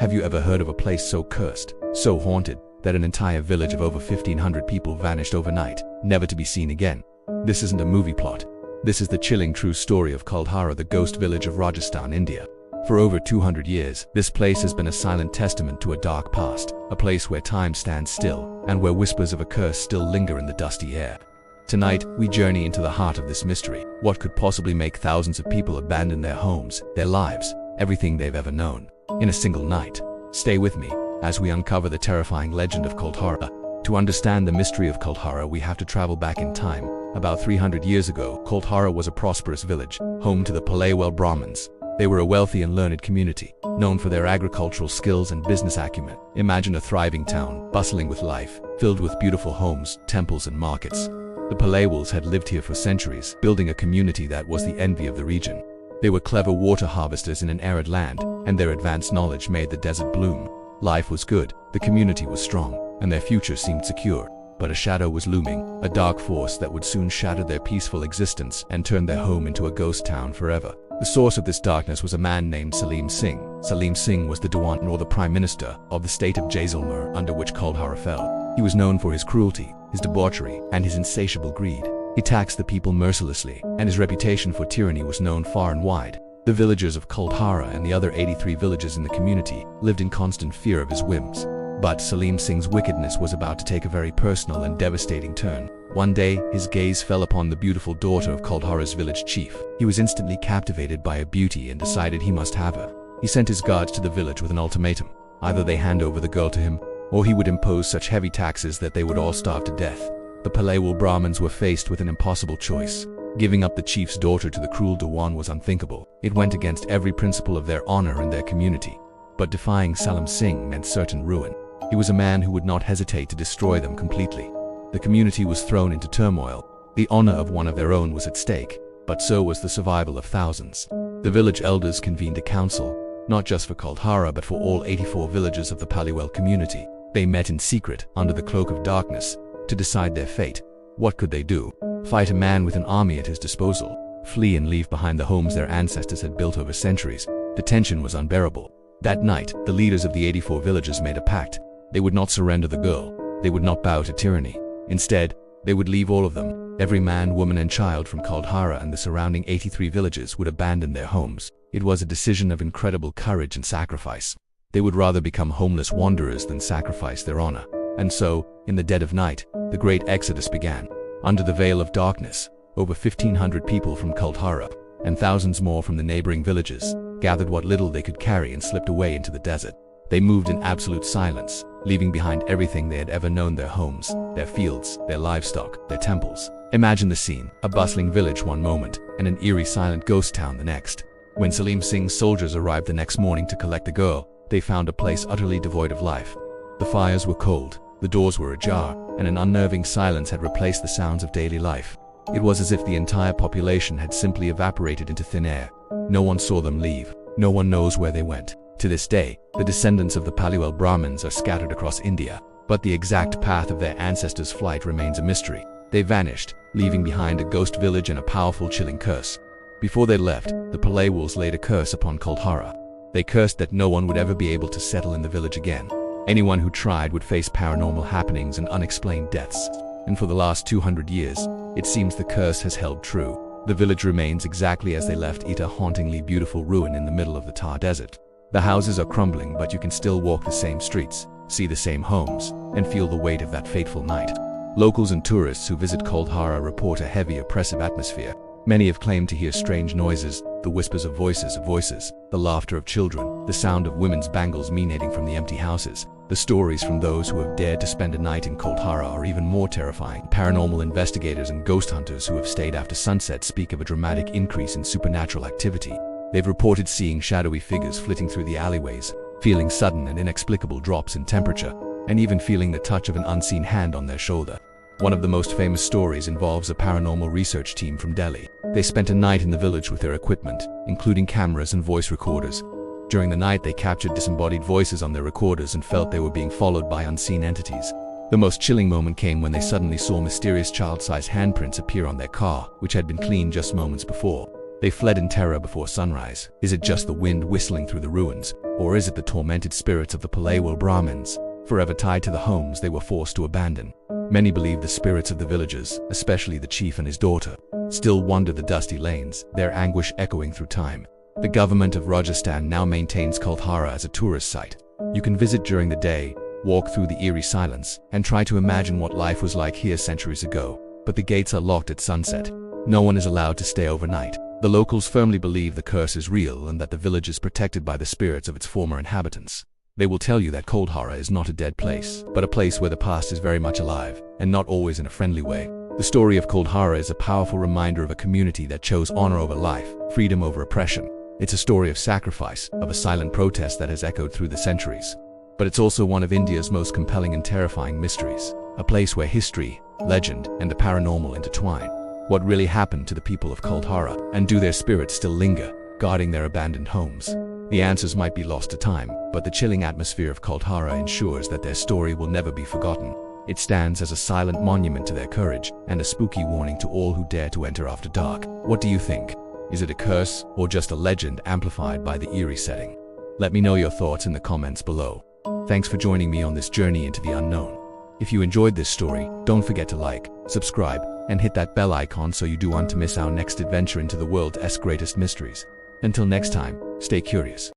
Have you ever heard of a place so cursed, so haunted, that an entire village of over 1,500 people vanished overnight, never to be seen again? This isn't a movie plot. This is the chilling true story of Kuldhara, the ghost village of Rajasthan, India. For over 200 years, this place has been a silent testament to a dark past, a place where time stands still, and where whispers of a curse still linger in the dusty air. Tonight, we journey into the heart of this mystery. What could possibly make thousands of people abandon their homes, their lives, everything they've ever known, in a single night? Stay with me as we uncover the terrifying legend of Kuldhara. To understand the mystery of Kuldhara, we have to travel back in time. About 300 years ago, Kuldhara was a prosperous village, home to the Palewal Brahmins. They were a wealthy and learned community, known for their agricultural skills and business acumen. Imagine a thriving town, bustling with life, filled with beautiful homes, temples and markets. The Palewals had lived here for centuries, building a community that was the envy of the region. They were clever water harvesters in an arid land, and their advanced knowledge made the desert bloom. Life was good, the community was strong, and their future seemed secure. But a shadow was looming, a dark force that would soon shatter their peaceful existence and turn their home into a ghost town forever. The source of this darkness was a man named Salim Singh. Salim Singh was the Dewan, or the Prime Minister, of the state of Jaisalmer, under which Kuldhara fell. He was known for his cruelty, his debauchery, and his insatiable greed. He taxed the people mercilessly, and his reputation for tyranny was known far and wide. The villagers of Kuldhara and the other 83 villages in the community lived in constant fear of his whims. But Salim Singh's wickedness was about to take a very personal and devastating turn. One day, his gaze fell upon the beautiful daughter of Kuldhara's village chief. He was instantly captivated by her beauty and decided he must have her. He sent his guards to the village with an ultimatum. Either they hand over the girl to him, or he would impose such heavy taxes that they would all starve to death. The Palewal Brahmins were faced with an impossible choice. Giving up the chief's daughter to the cruel Dewan was unthinkable. It went against every principle of their honor and their community. But defying Salim Singh meant certain ruin. He was a man who would not hesitate to destroy them completely. The community was thrown into turmoil. The honor of one of their own was at stake, but so was the survival of thousands. The village elders convened a council, not just for Kuldhara but for all 84 villages of the Palewal community. They met in secret, under the cloak of darkness, to decide their fate. What could they do? Fight a man with an army at his disposal? Flee and leave behind the homes their ancestors had built over centuries? The tension was unbearable. That night, the leaders of the 84 villages made a pact. They would not surrender the girl. They would not bow to tyranny. Instead, they would leave all of them. Every man, woman and child from Kuldhara and the surrounding 83 villages would abandon their homes. It was a decision of incredible courage and sacrifice. They would rather become homeless wanderers than sacrifice their honor. And so, in the dead of night, the great exodus began. Under the veil of darkness, over 1,500 people from Kuldhara, and thousands more from the neighboring villages, gathered what little they could carry and slipped away into the desert. They moved in absolute silence, leaving behind everything they had ever known: their homes, their fields, their livestock, their temples. Imagine the scene: a bustling village one moment, and an eerie silent ghost town the next. When Salim Singh's soldiers arrived the next morning to collect the girl, they found a place utterly devoid of life. The fires were cold, the doors were ajar, and an unnerving silence had replaced the sounds of daily life. It was as if the entire population had simply evaporated into thin air. No one saw them leave. No one knows where they went. To this day, the descendants of the Palewal Brahmins are scattered across India, but the exact path of their ancestors' flight remains a mystery. They vanished, leaving behind a ghost village and a powerful, chilling curse. Before they left, the Palewals laid a curse upon Kuldhara. They cursed that no one would ever be able to settle in the village again. Anyone who tried would face paranormal happenings and unexplained deaths. And for the last 200 years, it seems the curse has held true. The village remains exactly as they left it, a hauntingly beautiful ruin in the middle of the Thar Desert. The houses are crumbling, but you can still walk the same streets, see the same homes, and feel the weight of that fateful night. Locals and tourists who visit Kuldhara report a heavy, oppressive atmosphere. Many have claimed to hear strange noises, the whispers of voices, the laughter of children, the sound of women's bangles emanating from the empty houses. The stories from those who have dared to spend a night in Kuldhara are even more terrifying. Paranormal investigators and ghost hunters who have stayed after sunset speak of a dramatic increase in supernatural activity. They've reported seeing shadowy figures flitting through the alleyways, feeling sudden and inexplicable drops in temperature, and even feeling the touch of an unseen hand on their shoulder. One of the most famous stories involves a paranormal research team from Delhi. They spent a night in the village with their equipment, including cameras and voice recorders. During the night, they captured disembodied voices on their recorders and felt they were being followed by unseen entities. The most chilling moment came when they suddenly saw mysterious child-sized handprints appear on their car, which had been cleaned just moments before. They fled in terror before sunrise. Is it just the wind whistling through the ruins, or is it the tormented spirits of the Palewal Brahmins, forever tied to the homes they were forced to abandon? Many believe the spirits of the villagers, especially the chief and his daughter, still wander the dusty lanes, their anguish echoing through time. The government of Rajasthan now maintains Kuldhara as a tourist site. You can visit during the day, walk through the eerie silence, and try to imagine what life was like here centuries ago. But the gates are locked at sunset. No one is allowed to stay overnight. The locals firmly believe the curse is real and that the village is protected by the spirits of its former inhabitants. They will tell you that Kuldhara is not a dead place, but a place where the past is very much alive, and not always in a friendly way. The story of Kuldhara is a powerful reminder of a community that chose honor over life, freedom over oppression. It's a story of sacrifice, of a silent protest that has echoed through the centuries. But it's also one of India's most compelling and terrifying mysteries, a place where history, legend, and the paranormal intertwine. What really happened to the people of Kuldhara, and do their spirits still linger, guarding their abandoned homes? The answers might be lost to time, but the chilling atmosphere of Kuldhara ensures that their story will never be forgotten. It stands as a silent monument to their courage, and a spooky warning to all who dare to enter after dark. What do you think? Is it a curse, or just a legend amplified by the eerie setting? Let me know your thoughts in the comments below. Thanks for joining me on this journey into the unknown. If you enjoyed this story, don't forget to like, subscribe, and hit that bell icon so you don't want to miss our next adventure into the world's greatest mysteries. Until next time, stay curious.